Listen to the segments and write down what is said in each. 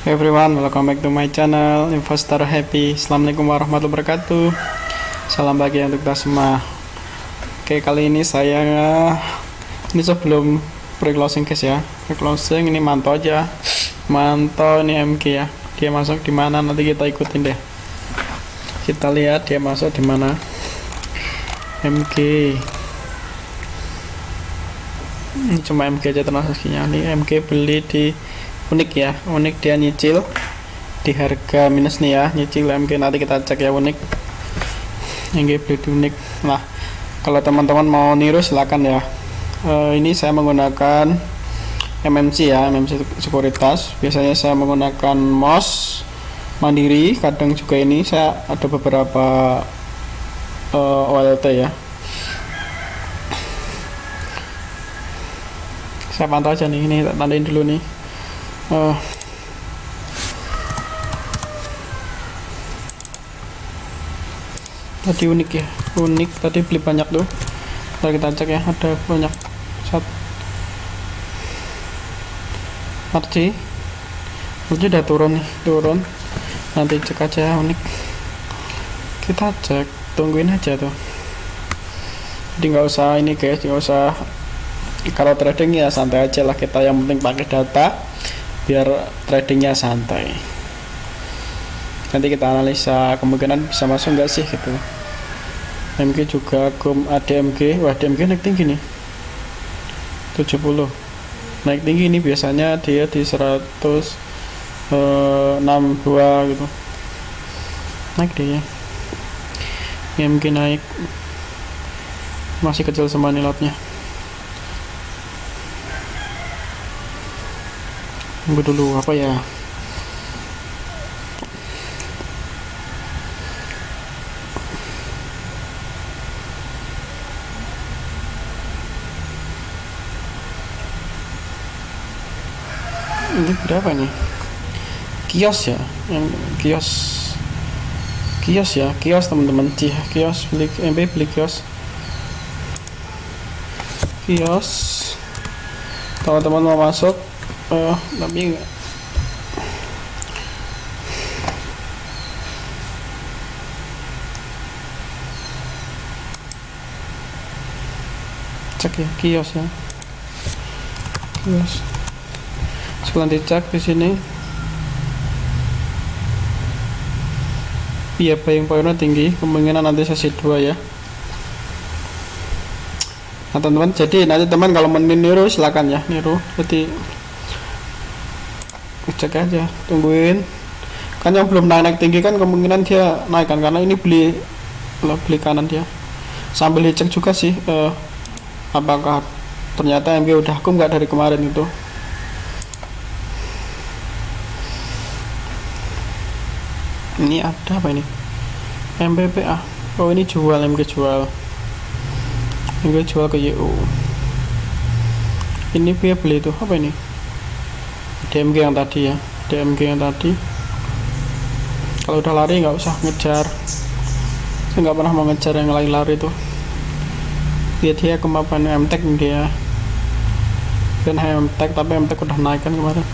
Everyone, welcome back to my channel Investor Happy. Assalamualaikum warahmatullahi wabarakatuh. Salam bahagia untuk kita semua. Oke, kali ini saya ini sebelum pre-closing guys ya. Pre-closing ini mantau aja. Mantau ini MG ya. Dia masuk di mana nanti kita ikutin deh. Kita lihat dia masuk di mana. MG. Ini cuma MG aja transaksinya. Ini MG beli di Unik ya, Unik dia nyicil di harga minus nih ya, nyicil MG. Nanti kita cek ya Unik. MG beli di Unik. Nah, kalau teman-teman mau niru silakan ya. Ini saya menggunakan MMC ya, MMC sekuritas. Biasanya saya menggunakan MOS Mandiri, kadang juga ini saya ada beberapa OLT ya. Saya pantau aja nih, ini tak tandain dulu nih. Tadi Unik ya, Unik tadi beli banyak tuh. Ntar kita cek ya, ada banyak Marci udah turun nih, turun. Nanti cek aja Unik, kita cek, tungguin aja tuh. Jadi nggak usah ini guys, nggak usah. Kalau trading ya santai aja lah kita, yang penting pakai data biar tradingnya santai. Nanti kita analisa kemungkinan bisa masuk nggak sih gitu. MG juga ADMG, wah ADMG naik tinggi nih, 70 naik tinggi. Ini biasanya dia di 162 gitu, naik dia. MG naik, masih kecil semua nih lotnya. Tunggu dulu apa ya, ini berapa nih, kios ya, yang kios ya, kios teman-teman. Kios beli MB, beli kios teman-teman mau masuk. Tapi cek ya kios ya, kios. Setelah dicek di sini, iya buying pointnya tinggi, kemungkinan nanti sesi 2 ya. Nah teman-teman, jadi nanti teman kalau meniru silakan ya, niru. Jadi cek aja, tungguin. Kan yang belum naik tinggi kan kemungkinan dia naik kan, karena ini beli kanan dia. Sambil dicek juga sih apakah ternyata MG udah akum nggak dari kemarin itu. Ini ada apa ini, MBPA. Oh ini jual, MG jual ke YU. Ini dia beli itu apa ini, DMG yang tadi ya, DMG yang tadi. Kalau udah lari nggak usah ngejar, saya nggak pernah mau ngejar yang lari tuh. Dia kemapan MTEK dia kan, MTEK tapi MTEK udah naik kan kemarin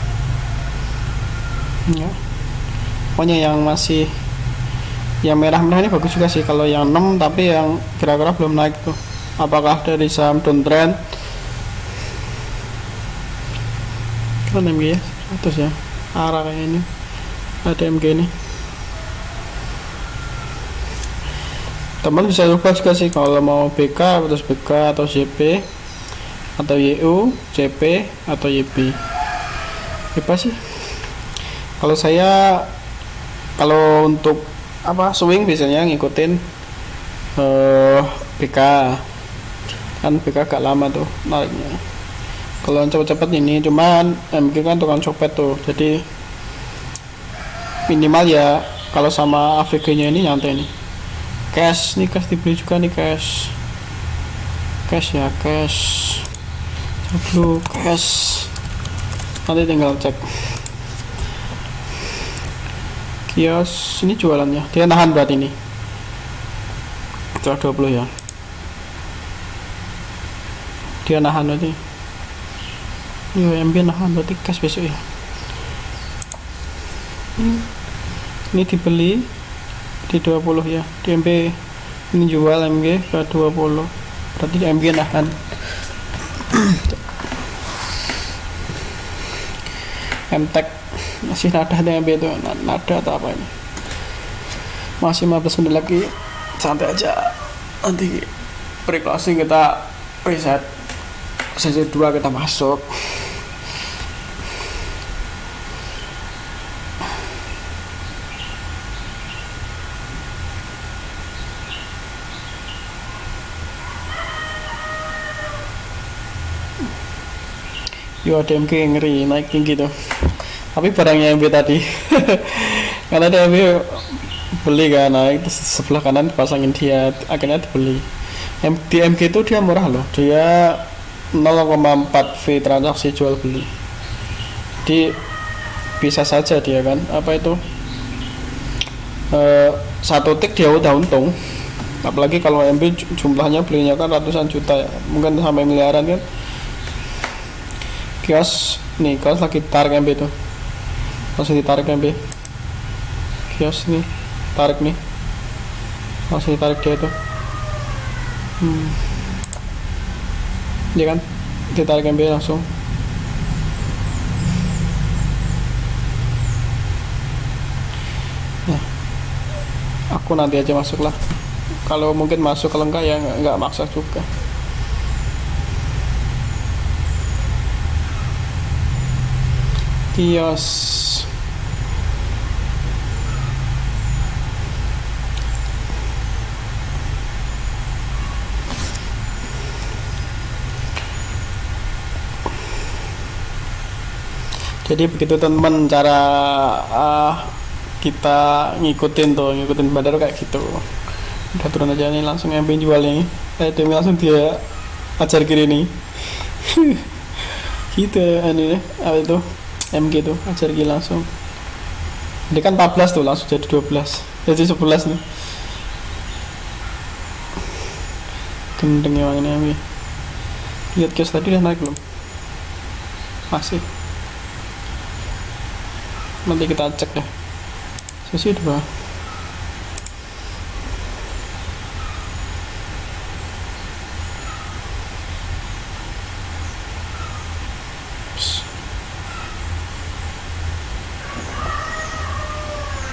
ya. Pokoknya yang masih yang merah-merah ini bagus juga sih. Kalau yang 6 tapi yang kira-kira belum naik tuh, apakah dari saham downtrend kan MG ya, 100 ya, arah kayak ini ada MG ini. Teman bisa coba juga sih kalau mau BK atau JP atau YU, CP atau YB. Apa sih kalau saya, kalau untuk apa swing biasanya ngikutin BK kan, BK agak lama tuh nariknya. Kalau yang cepet-cepet ini, cuman MG kan tukang copet tuh, jadi minimal ya kalau sama AVG nya ini nyantai nih. Cash nih, cash dibeli juga nih, cash ya, cash dulu, cash. Nanti tinggal cek kios. Ini jualannya, dia nahan berarti ini 120 ya, dia nahan berarti. MB nahan berarti cash besok ya. ini dibeli di 20 ya, di MB ini jual MG ke 20, berarti di MG nahan. MTEK masih nada di MB itu, nada atau apa ini, masih 15 menit lagi, santai aja. Nanti pre-closing kita reset, sesi 2 kita masuk. Yo DMG ngeri naik tinggi tuh, tapi barangnya MB tadi karena DMB beli kan naik, terus sebelah kanan dipasangin dia, akhirnya dibeli. DMG itu dia murah loh, dia 0,4 fee transaksi jual beli, jadi bisa saja dia kan apa itu satu tik dia udah untung, apalagi kalau MB jumlahnya belinya kan ratusan juta ya, mungkin sampai miliaran kan. Kios nih, kios lagi tarik MB tuh, langsung ditarik MB, kios nih tarik nih, langsung ditarik dia tuh, dia kan ditarik MB langsung. Nah, aku nanti aja masuk lah, kalau mungkin masuk, kalau enggak ya enggak maksa juga. Kios jadi begitu teman cara kita ngikutin bandar kayak gitu. Udah turun aja nih, langsung ambil jual nih, demi langsung dia ajar kiri nih. Gitu ini apa itu MG tuh ajar kiri langsung, ini kan 14 tuh langsung jadi 12, jadi 11 nih. Gendeng yang ini MG. Lihat kios tadi udah naik belum? Masih. Nanti kita cek deh. Sesi 2.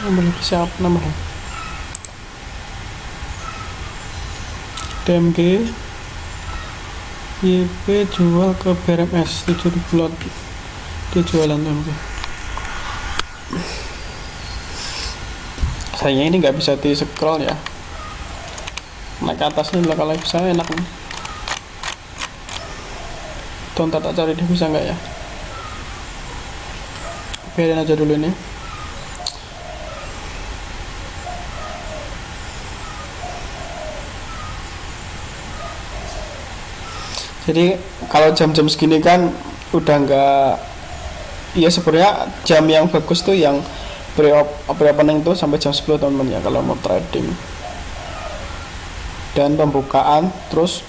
Nomor siapa nomornya? DMG YP jual ke BRMS 7.000 lot, dia jualan DMG. Sayangnya ini nggak bisa di scroll ya, naik ke atas nih kalau bisa enak nih. Tuh tak cari dia bisa nggak ya, biarin aja dulu ini. Jadi kalau jam-jam segini kan udah nggak, ya sebenarnya jam yang bagus tuh yang pre-opening tuh sampai jam 10 teman-teman ya kalau mau trading, dan pembukaan terus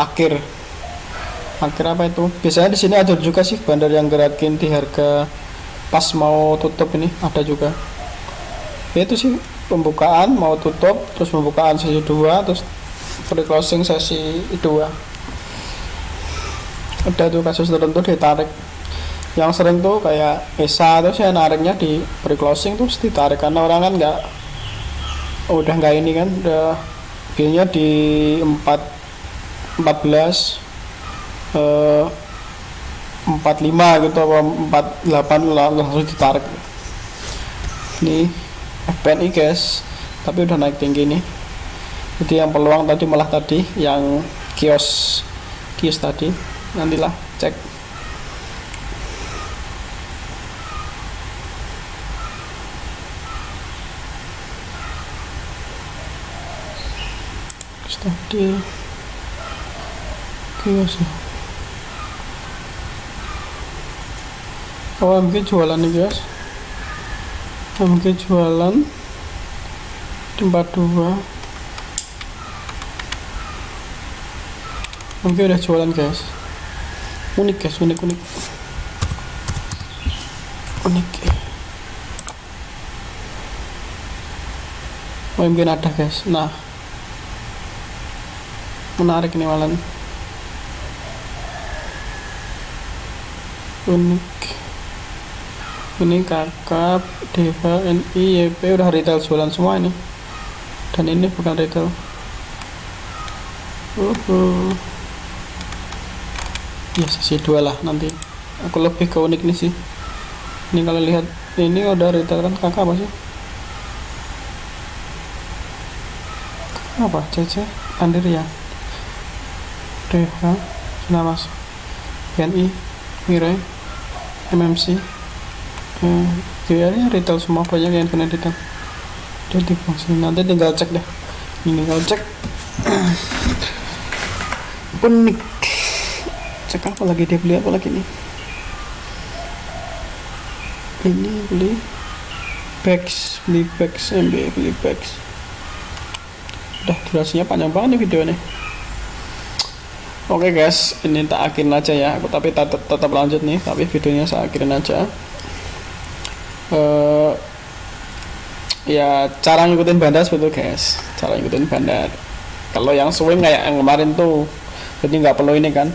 akhir apa itu biasanya di sini ada juga sih bandar yang gerakin di harga pas mau tutup, ini ada juga ya, itu sih pembukaan mau tutup, terus pembukaan sesi 2, terus pre-closing sesi 2. Ada tuh kasus tertentu ditarik, yang sering tuh kayak ESA, terus ya nariknya di pre-closing terus ditarik karena orang kan udah nggak ini kan, udah bilnya di 14 45 gitu apa 48 langsung ditarik. Ini FPNI guys, tapi udah naik tinggi nih. Jadi yang peluang tadi malah tadi yang kios tadi, nantilah cek. Tadi kios ya. Oh, MG jualan nih guys, MG jualan tempat 2, MG udah jualan guys. Unik guys, unik mungkin ada guys. Nah, menarik ini malah unik. Ini kakap DHNI YP udah retail jualan semua ini, dan ini bukan retail. Ya sesi 2 lah, nanti aku lebih ke unik nih sih. Ini kalau lihat ini udah retail kan, kakak apa sih, apa CC Andirian DH Sinamas BNI Mirai MMC GR-nya retail semua, banyak yang kena retail. Jadi fungsi nanti tinggal cek deh, ini tinggal cek. Unik, cek apa lagi, dia beli apa lagi nih, ini beli bags MB, beli bags. Udah durasinya panjang banget nih video nih. Oke guys, ini tak akhirin aja ya, aku tapi tetap lanjut nih, tapi videonya saya akhirin aja. Ya cara ngikutin bandar sebetulnya guys, cara ngikutin bandar. Kalau yang swing kayak yang kemarin tuh, jadi nggak perlu ini kan,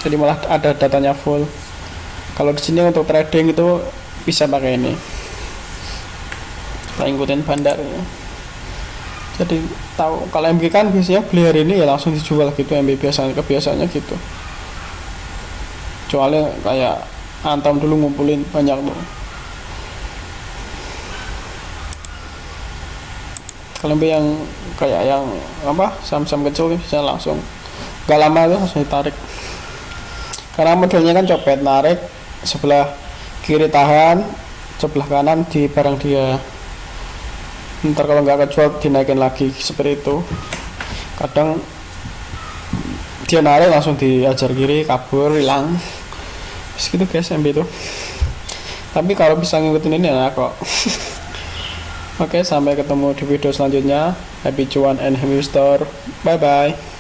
jadi malah ada datanya full. Kalau di sini untuk trading itu bisa pakai ini, kita ngikutin bandar ya. Jadi tahu kalau MB kan biasanya beli hari ini ya langsung dijual gitu, MB kebiasaannya gitu. Kecuali kayak Antam dulu ngumpulin banyak tuh. Kalau MB yang kayak yang apa saham-saham kecil bisa langsung gak lama itu langsung ditarik, karena modelnya kan copet, narik sebelah kiri tahan, sebelah kanan di barang dia, ntar kalau nggak kejual dinaikin lagi seperti itu. Kadang dia narik langsung diajar kiri, kabur, hilang segitu guys MB itu. Tapi kalau bisa ngikutin ini enak kok. Oke, sampai ketemu di video selanjutnya. Happy cuan and happy store, bye bye.